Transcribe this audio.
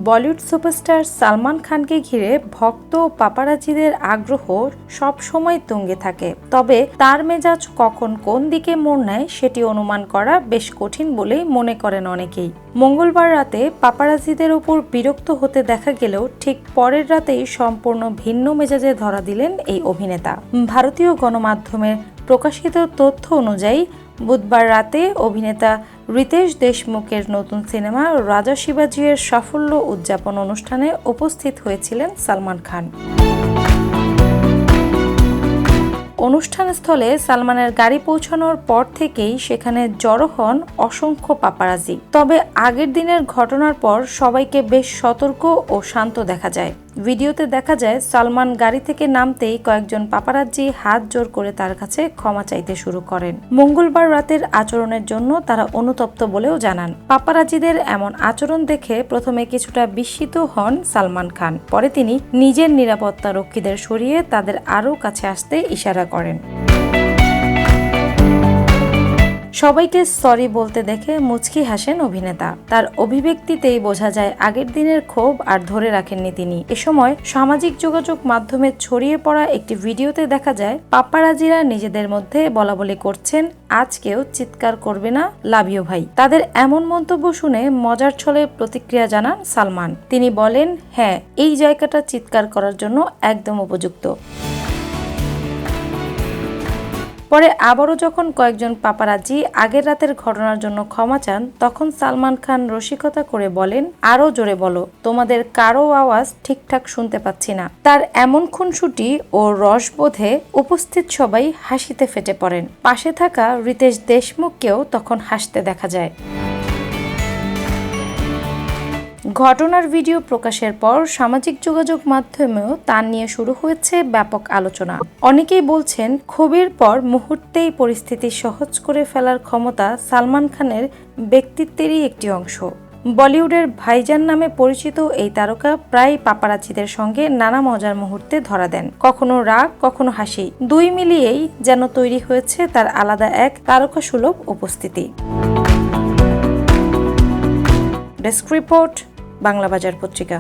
Bollywood superstar Salman খানকে ঘিরে ভক্ত ও পাপারাজিদের আগ্রহ সবসময় তুঙ্গে থাকে, তবে তার মেজাজ কখন কোন দিকে মোড় নেয় সেটি অনুমান করা বেশ কঠিন বলেই মনে করেন অনেকেই। মঙ্গলবার রাতে পাপারাজিদের উপর বিরক্ত হতে দেখা গেলেও ঠিক পরের রাতেই সম্পূর্ণ ভিন্ন মেজাজে ধরা দিলেন এই অভিনেতা। ভারতীয় গণমাধ্যমে প্রকাশিত তথ্য অনুযায়ী বুধবার রাতে অভিনেতা রিতেশ দেশমুখের নতুন সিনেমা রাজা শিবাজি এর সাফল্য উদযাপন অনুষ্ঠানে উপস্থিত হয়েছিলেন সালমান খান। অনুষ্ঠানস্থলে সালমানের গাড়ি পৌঁছানোর পর থেকেই সেখানে জড়ো হন অসংখ্য পাপারাজি। তবে আগের দিনের ঘটনার পর সবাইকে বেশ সতর্ক ও শান্ত দেখা যায়। ভিডিওতে দেখা যায় সালমান গাড়ি থেকে নামতেই কয়েকজন পাপারাজ্জি হাত জোর করে তার কাছে ক্ষমা চাইতে শুরু করেন। মঙ্গলবার রাতের আচরণের জন্য তারা অনুতপ্ত বলেও জানান। পাপারাজ্জিদের এমন আচরণ দেখে প্রথমে কিছুটা বিস্মিত হন সালমান খান, পরে তিনি নিজের নিরাপত্তা রক্ষীদের সরিয়ে তাদের আরও কাছে আসতে ইশারা করেন। সবাইকে সরি বলতে দেখে মুচকি হাসেন অভিনেতা। তার অভিব্যক্তিতেই বোঝা যায় আগের দিনের ক্ষোভ আর ধরে রাখেননি তিনি। এ সময় সামাজিক যোগাযোগ মাধ্যমে ছড়িয়ে পড়া একটি ভিডিওতে দেখা যায় পাপারাজিরা নিজেদের মধ্যে বলাবলি করছেন, আজ কেউ চিৎকার করবে না, লাভ ইউ ভাই। তাদের এমন মন্তব্য শুনে মজার ছলে প্রতিক্রিয়া জানান সালমান। তিনি বলেন, হ্যাঁ, এই জায়গাটা চিৎকার করার জন্য একদম উপযুক্ত। পরে আবারও যখন কয়েকজন পাপারাজি আগের রাতের ঘটনার জন্য ক্ষমা চান, তখন সালমান খান রসিকতা করে বলেন, আরও জোরে বলো, তোমাদের কারো আওয়াজ ঠিকঠাক শুনতে পাচ্ছি না। তার এমন খুনসুটি ও রসবোধে উপস্থিত সবাই হাসিতে ফেটে পড়েন। পাশে থাকা রিতেশ দেশমুখকেও তখন হাসতে দেখা যায়। ঘটনার ভিডিও প্রকাশের পর সামাজিক যোগাযোগ মাধ্যমেও তা নিয়ে শুরু হয়েছে ব্যাপক আলোচনা। অনেকেই বলছেন, ক্ষোভের পর মুহূর্তেই পরিস্থিতি সহজ করে ফেলার ক্ষমতা সালমান খানের ব্যক্তিত্বেরই একটি অংশ। বলিউডের ভাইজান নামে পরিচিত এই তারকা প্রায় পাপারাজিদের সঙ্গে নানা মজার মুহূর্তে ধরা দেন। কখনো রাগ, কখনো হাসি, দুই মিলিয়েই যেন তৈরি হয়েছে তার আলাদা এক তারকাসুলভ উপস্থিতি। ডেস্ক রিপোর্ট, বাংলা বাজার পত্রিকা।